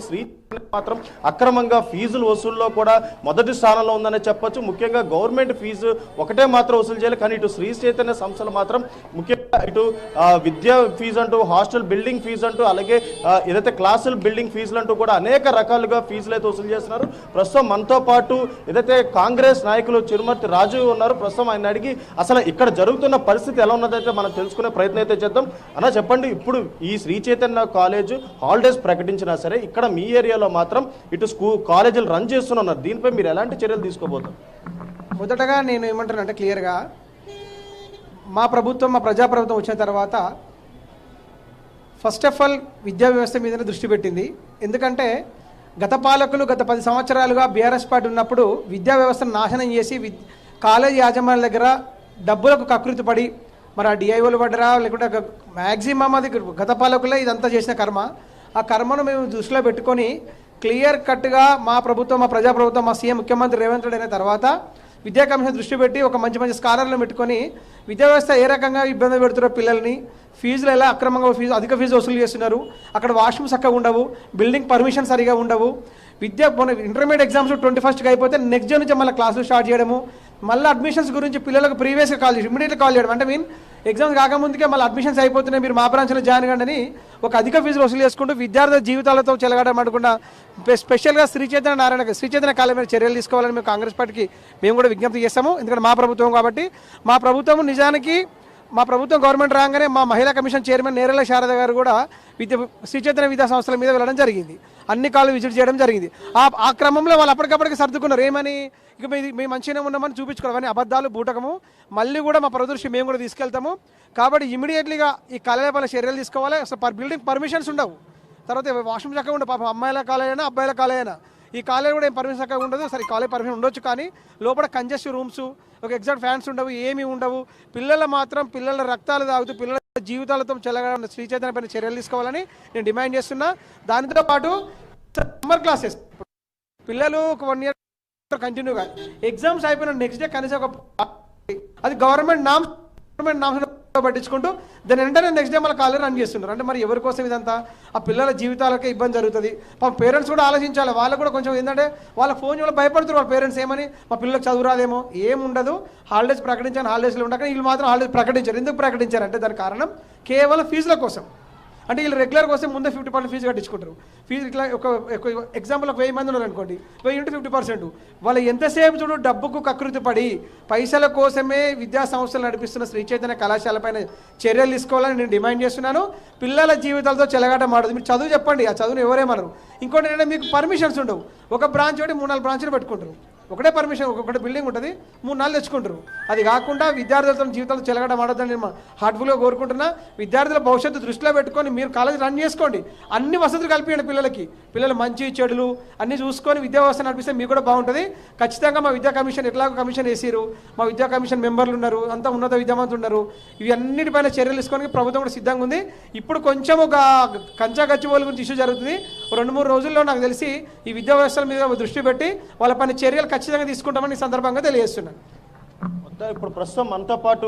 శ్రీ మాత్రం అక్రమంగా ఫీజులు వసూల్లో కూడా మొదటి స్థానంలో ఉందని చెప్పొచ్చు. ముఖ్యంగా గవర్నమెంట్ ఫీజు ఒకటే మాత్రం వసూలు చేయాలి, కానీ ఇటు శ్రీ చైతన్య సంస్థలు మాత్రం ముఖ్యంగా ఇటు విద్యా ఫీజు అంటూ, హాస్టల్ బిల్డింగ్ ఫీజు అంటూ, అలాగే ఏదైతే క్లాసుల బిల్డింగ్ ఫీజులు అంటూ కూడా అనేక రకాలుగా ఫీజులు అయితే వసూలు చేస్తున్నారు. ప్రస్తుతం మనతో పాటు ఏదైతే కాంగ్రెస్ నాయకులు చిరుమర్తి రాజు ఉన్నారు. ప్రస్తుతం ఆయన అడిగి అసలు ఇక్కడ జరుగుతున్న పరిస్థితి ఎలా ఉన్నదైతే మనం తెలుసుకునే ప్రయత్నం అయితే చేద్దాం. అన్న చెప్పండి, ఇప్పుడు ఈ శ్రీ చైతన్య కాలేజ్ హాలిడేస్ ప్రకటించినా సరే ఇక్కడ మీ ఏరియాలో మాత్రం ఇటు కాలేజీలు రన్ చేస్తున్నారు, దీనిపై మీరు ఎలాంటి చర్యలు తీసుకోబోతారు? మొదటగా నేను ఏమంటానంటే క్లియర్గా మా ప్రజాప్రభుత్వం వచ్చిన తర్వాత ఫస్ట్ ఆఫ్ ఆల్ విద్యా వ్యవస్థ మీదనే దృష్టి పెట్టింది. ఎందుకంటే గత పాలకులు గత 10 సంవత్సరాలుగా బీఆర్ఎస్ పార్టీ ఉన్నప్పుడు విద్యా వ్యవస్థను నాశనం చేసి కాలేజీ యాజమాన్యాల దగ్గర డబ్బులకు కకృతి పడి మరి ఆ డిఐఓలు పడ్డరా లేకుంటే మ్యాక్సిమం అది గత పాలకులే ఇదంతా చేసిన కర్మ. ఆ కర్మను మేము దృష్టిలో పెట్టుకొని క్లియర్ కట్గా మా ప్రజాప్రభుత్వం, మా సీఎం ముఖ్యమంత్రి రేవంత్ రెడ్డి అయిన తర్వాత విద్యా కమిషన్ దృష్టి పెట్టి ఒక మంచి స్కాలర్లను పెట్టుకొని విద్యా వ్యవస్థ ఏ రకంగా ఇబ్బంది పెడుతున్నారో, పిల్లల్ని ఫీజులు ఎలా అక్రమంగా అధిక ఫీజు వసూలు చేస్తున్నారు, అక్కడ వాష్రూమ్ చక్కగా ఉండవు, బిల్డింగ్ పర్మిషన్ సరిగా ఉండవు, ఇంటర్మీడియట్ ఎగ్జామ్స్ 21st అయిపోతే నెక్స్ట్ డే నుంచి మళ్ళీ క్లాసులు స్టార్ట్ చేయడము, మళ్ళీ అడ్మిషన్స్ గురించి పిల్లలకు ప్రీవియస్గా కాల్ చేసి ఇమీడియట్గా కాల్ చేయడం, అంటే ఎగ్జామ్స్ కాకముందుకే మళ్ళీ అడ్మిషన్స్ అయిపోతున్నాయి, మీరు మా బ్రాంచ్లో జాయిన్ కండి అని ఒక అధిక ఫీజులు వసూలు చేసుకుంటూ విద్యార్థుల జీవితాలతో చెలగాడమనుకుండా స్పెషల్గా శ్రీ చైతన్య కాలేజీ మీద చర్యలు తీసుకోవాలని మేము కాంగ్రెస్ పార్టీకి మేము కూడా విజ్ఞప్తి చేస్తాము. ఎందుకంటే మా ప్రభుత్వం కాబట్టి మా ప్రభుత్వం నిజానికి గవర్నమెంట్ రాగానే మా మహిళా కమిషన్ చైర్మన్ నేరెల శారద గారు కూడా శ్రీ చైతన్య విద్యా సంస్థల మీద వెళ్ళడం జరిగింది, అన్ని కాలేజీలు విజిట్ చేయడం జరిగింది. ఆ క్రమంలో వాళ్ళు అప్పటికప్పటికి సర్దుకున్నారు. ఏమని ఇక మేము మంచిగానే ఉన్నామని చూపించుకోవడం అబద్ధాలు, బూటకము. మళ్ళీ కూడా మా ప్రభుత్వం మేము కూడా తీసుకెళ్తాము. కాబట్టి ఇమీడియట్లీగా ఈ కాలేజీల చర్యలు తీసుకోవాలి. అసలు బిల్డింగ్ పర్మిషన్స్ ఉండవు, తర్వాత వాష్రూమ్ చక్కగా ఉండవు. పాపం అమ్మాయిల కాలేజ్ అయినా అబ్బాయిల కాలేజ్ అయినా ఈ కాలేజ్ కూడా ఏం పర్మిషన్ చక్కగా ఉండదు. సరే కాలేజ్ పర్మిషన్ ఉండొచ్చు, కానీ లోపల కంజెస్ట్ రూమ్స్, ఒక ఎగ్జాక్ట్ ఫ్యాన్స్ ఉండవు, ఏమీ ఉండవు. పిల్లల రక్తాలు తాగుతూ పిల్లల జీవితాలతో చెలగడం శ్రీ చైతన్య పైన చర్యలు తీసుకోవాలని నేను డిమాండ్ చేస్తున్నా. దానితో పాటు సమ్మర్ క్లాసెస్ పిల్లలు ఒక 1 year కంటిన్యూగా ఎగ్జామ్స్ అయిపోయిన నెక్స్ట్ డే కనీసం అది గవర్నమెంట్ నామ్స్ పట్టించుకుంటూ దాని వెంటనే నెక్స్ట్ డే మళ్ళీ కాలేజ్ రన్ చేస్తున్నారు. అంటే మరి ఎవరి కోసం ఇదంతా? ఆ పిల్లల జీవితాలకే ఇబ్బంది జరుగుతుంది. పేరెంట్స్ కూడా ఆలోచించాలి. వాళ్ళకు కూడా కొంచెం ఏంటంటే వాళ్ళ ఫోన్ వల్ల భయపడుతున్నారు వాళ్ళ పేరెంట్స్. ఏమని మా పిల్లలకు చదువు రాదేమో, ఏముండదు, హాలిడేస్ ప్రకటించాను, హాలిడేస్లో ఉండక వీళ్ళు మాత్రం హాలిడేస్ ప్రకటించారు. ఎందుకు ప్రకటించారు అంటే దానికి కారణం కేవలం ఫీజుల కోసం. అంటే వీళ్ళు రెగ్యులర్ కోసం ముందే 50% ఫీజు కట్టించుకుంటారు. ఫీజు ఇట్లా ఒక ఎగ్జాంపుల్ 1000 మంది ఉన్నారు అనుకోండి, 1000 × 50%. వాళ్ళు ఎంతసేపు చూడు డబ్బుకు కకృతి పడి పైసల కోసమే విద్యా సంస్థలు నడిపిస్తున్న శ్రీ చైతన్య కళాశాల పైన చర్యలు తీసుకోవాలని నేను డిమాండ్ చేస్తున్నాను. పిల్లల జీవితాలతో చెలగాట మాడదు. మీరు చదువు చెప్పండి, ఆ చదువును ఎవరేమన్నారు. ఇంకోటి ఏంటంటే మీకు పర్మిషన్స్ ఉండవు. ఒక బ్రాంచ్ ఒకటి 3-4 బ్రాంచ్లు పెట్టుకుంటారు. ఒకటే పర్మిషన్, ఒకటి బిల్డింగ్ ఉంటుంది, 3-4 తెచ్చుకుంటారు. అది కాకుండా విద్యార్థులతో జీవితాలతో చెలగడం ఆడొద్దని నేను హార్ట్ఫుల్గా కోరుకుంటున్నా. విద్యార్థుల భవిష్యత్తు దృష్టిలో పెట్టుకొని మీరు కాలేజ్ రన్ చేసుకోండి, అన్ని వసతులు కల్పించండి పిల్లలకి. పిల్లలు మంచి చెడులు అన్నీ చూసుకొని విద్యా వ్యవస్థ నడిపిస్తే మీకు కూడా బాగుంటుంది. ఖచ్చితంగా మా విద్యా కమిషన్ ఎట్లాగో కమిషన్ వేసిరు, మా విద్యా కమిషన్ మెంబర్లు ఉన్నారు, అంతా ఉన్నత విద్యావంతులు ఉన్నారు. ఇవి అన్నిటిపైన చర్యలు తీసుకోవడానికి ప్రభుత్వం కూడా సిద్ధంగా ఉంది. ఇప్పుడు కొంచెం ఒక కంచా గచ్చిబౌలి గురించి ఇష్యూ జరుగుతుంది. 2-3 రోజుల్లో నాకు తెలిసి ఈ విద్యా వ్యవస్థల మీద దృష్టి పెట్టి వాళ్ళ పైన చర్యలు ఖచ్చితంగా తీసుకుంటామని ఈ సందర్భంగా తెలియజేస్తున్నాను. ఇప్పుడు ప్రస్తుతం మనతో పాటు